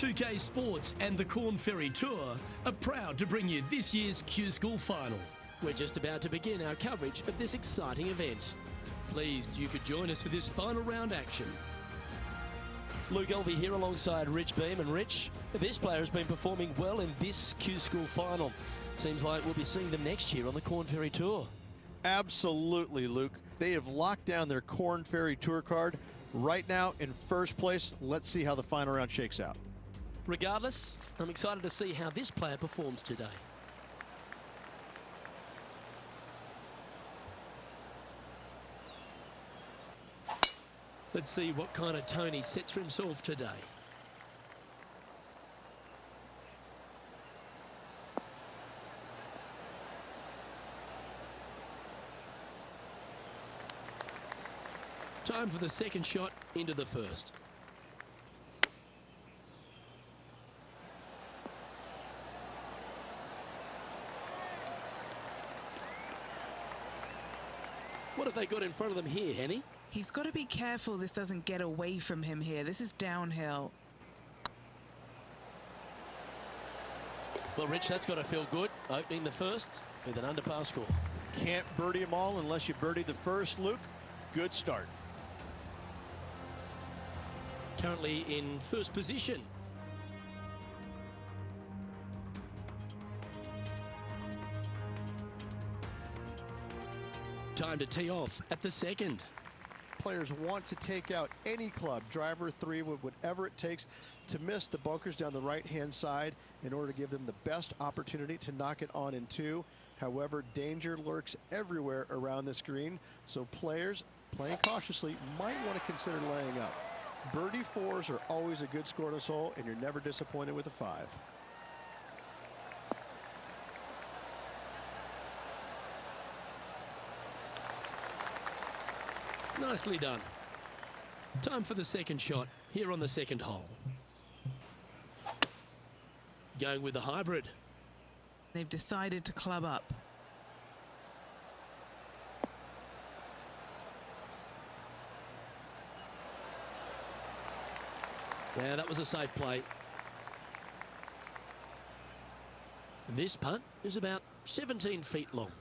2K Sports and the Corn Ferry Tour are proud to bring you this year's Q School Final. We're just about to begin our coverage of this exciting event. Pleased you could join us for this final round action. Luke Elvey here alongside Rich Beam. And Rich, this player has been performing well in this Q School Final. Seems like we'll be seeing them next year on the Corn Ferry Tour. Absolutely, Luke. They have locked down their Corn Ferry Tour card right now in first place. Let's see how the final round shakes out. Regardless, I'm excited to see how this player performs today. Let's see what kind of tone he sets for himself today. Time for the second shot into the first. What have they got in front of them here, Henny? He's got to be careful this doesn't get away from him here. This is downhill. Well, Rich, that's got to feel good. Opening the first with an underpass score. Can't birdie them all unless you birdie the first, Luke. Good start. Currently in first position. Time to tee off at the second. Players want to take out any club, driver, three, whatever it takes to miss the bunkers down the right-hand side in order to give them the best opportunity to knock it on in two. However, danger lurks everywhere around this green, so players playing cautiously might want to consider laying up. Birdie fours are always a good score to this hole, and you're never disappointed with a five. Nicely done. Time for the second shot here on the second hole. Going with the hybrid. They've decided to club up. Yeah, that was a safe play. This putt is about 17 feet long.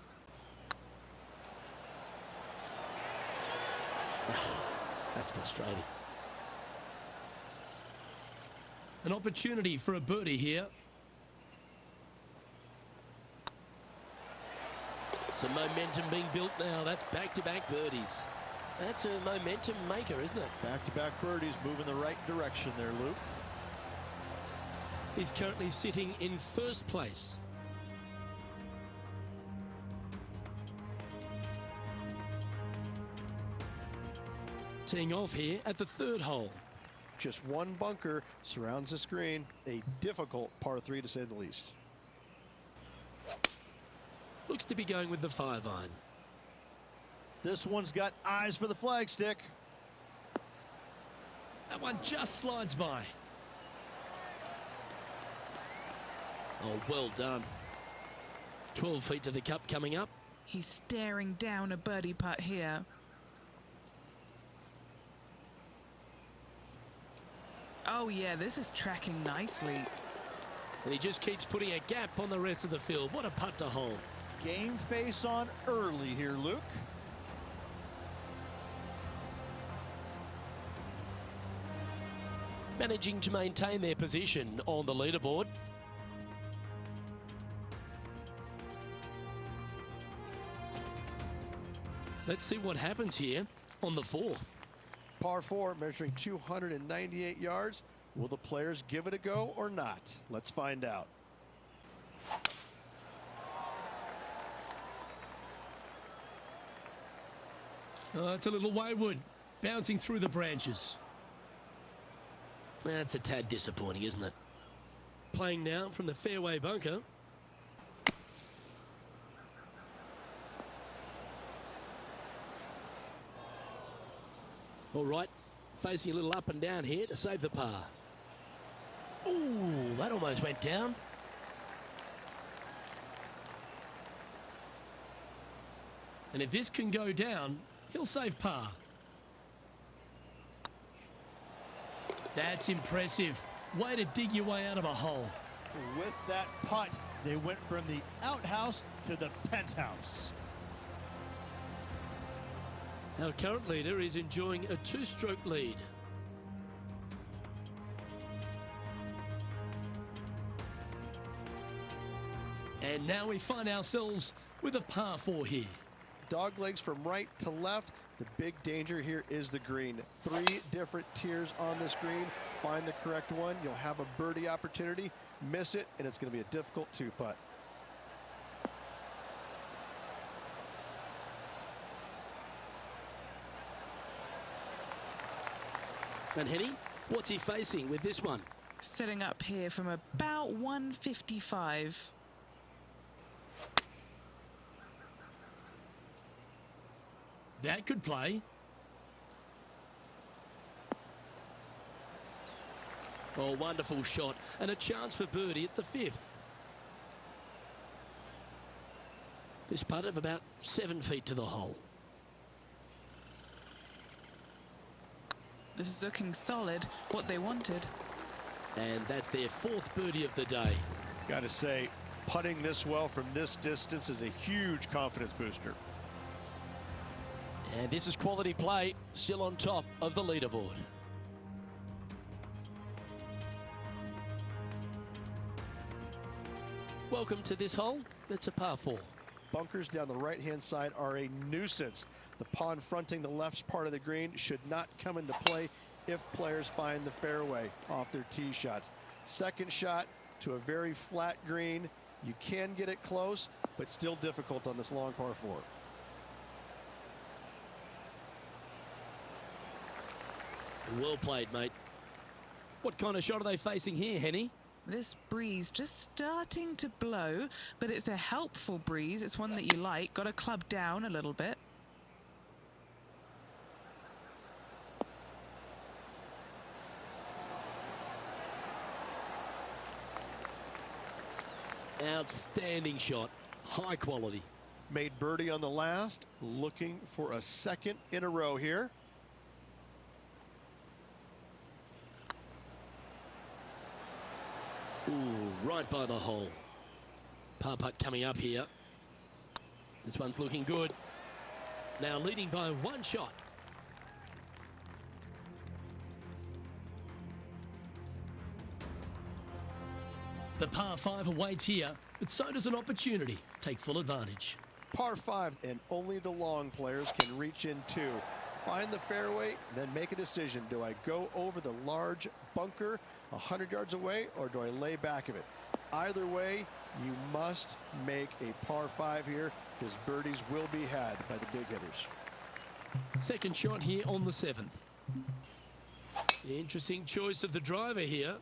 That's frustrating. An opportunity for a birdie here. Some momentum being built now. That's back-to-back birdies. That's a momentum maker, isn't it? Back-to-back birdies moving the right direction there, Luke. He's currently sitting in first place. Teeing off here at the third hole. Just one bunker surrounds the screen. A difficult par three to say the least. Looks to be going with the 5-iron. This one's got eyes for the flagstick. That one just slides by. Oh, well done. 12 feet to the cup coming up. He's staring down a birdie putt here. Oh yeah, this is tracking nicely. And he just keeps putting a gap on the rest of the field. What a putt to hold. Game face on early here, Luke. Managing to maintain their position on the leaderboard. Let's see what happens here on the fourth. Par four measuring 298 yards. Will the players give it a go or not? Let's find out. It's a little wayward, bouncing through the branches. That's a tad disappointing, isn't it? Playing now from the fairway bunker. All right, facing a little up and down here to save the par. Ooh, that almost went down. And if this can go down, he'll save par. That's impressive. Way to dig your way out of a hole. With that putt, they went from the outhouse to the penthouse. Our current leader is enjoying a 2-stroke lead. And now we find ourselves with a par 4 here. Dog legs from right to left. The big danger here is the green. 3 different tiers on this green. Find the correct one. You'll have a birdie opportunity. Miss it, and it's going to be a difficult 2-putt. And Henny, what's he facing with this one? Setting up here from about 155. That could play. Oh, wonderful shot. And a chance for birdie at the 5th. This putt of about 7 feet to the hole. This is looking solid, what they wanted. And that's their 4th birdie of the day. Got to say, putting this well from this distance is a huge confidence booster. And this is quality play, still on top of the leaderboard. Welcome to this hole. It's a par 4. Bunkers down the right-hand side are a nuisance. The pond fronting the left part of the green should not come into play if players find the fairway off their tee shots. Second shot to a very flat green. You can get it close, but still difficult on this long par 4. Well played, mate. What kind of shot are they facing here, Henny? This breeze just starting to blow, but it's a helpful breeze. It's one that you like. Got to club down a little bit. Outstanding shot. High quality. Made birdie on the last, looking for a second in a row here. Ooh, right by the hole. Par putt coming up here. This one's looking good. Now leading by 1 shot. The par 5 awaits here, but so does an opportunity. Take full advantage. Par 5, and only the long players can reach in 2. Find the fairway, then make a decision. Do I go over the large bunker 100 yards away, or do I lay back of it? Either way, you must make a par 5 here, because birdies will be had by the big hitters. Second shot here on the 7th. Interesting choice of the driver here.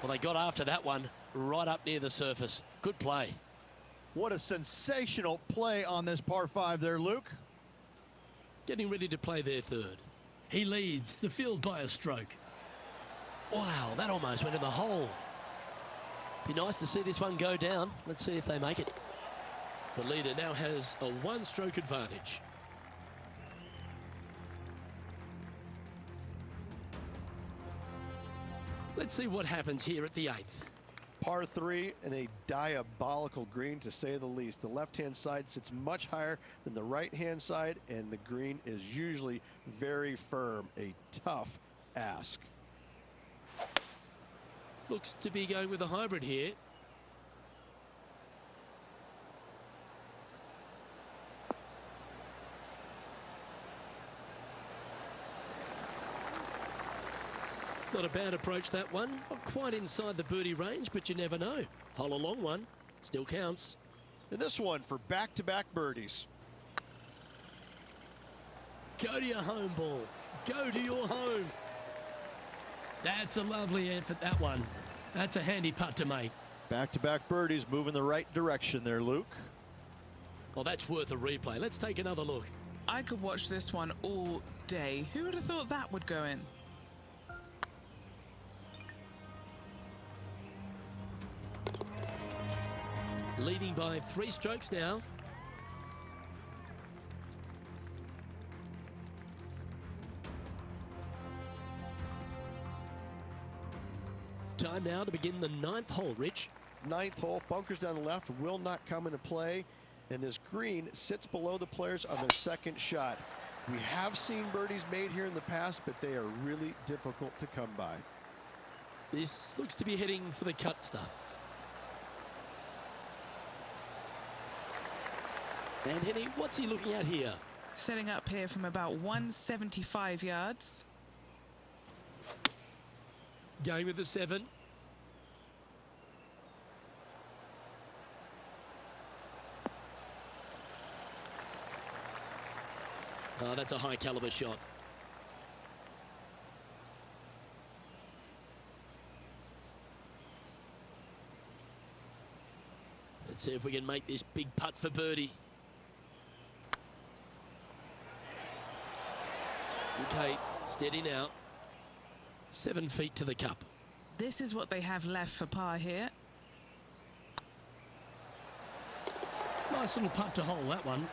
Well, they got after that one right up near the surface. Good play. What a sensational play on this par 5 there, Luke. Getting ready to play their 3rd. He leads the field by a stroke. Wow, that almost went in the hole. Be nice to see this one go down. Let's see if they make it. The leader now has a 1-stroke advantage. Let's see what happens here at the 8th. Par 3 and a diabolical green, to say the least. The left-hand side sits much higher than the right-hand side, and the green is usually very firm. A tough ask. Looks to be going with a hybrid here. Not a bad approach, that one. Not quite inside the birdie range, but you never know. Hole a long one. Still counts. And this one for back-to-back birdies. Go to your home ball. Go to your home. That's a lovely effort, that one. That's a handy putt to make. Back-to-back birdies, move in the right direction there, Luke. Well, that's worth a replay. Let's take another look. I could watch this one all day. Who would have thought that would go in? Leading by 3 strokes now. Time now to begin the 9th hole, Rich. 9th hole, bunkers down the left will not come into play, and this green sits below the players on their second shot. We have seen birdies made here in the past, but they are really difficult to come by. This looks to be heading for the cut stuff. And Henny, what's he looking at here? Setting up here from about 175 yards. Going with the 7. Oh, that's a high caliber shot. Let's see if we can make this big putt for birdie. Okay, steady now. 7 feet to the cup. This is what they have left for par here. Nice little putt to hole, that one.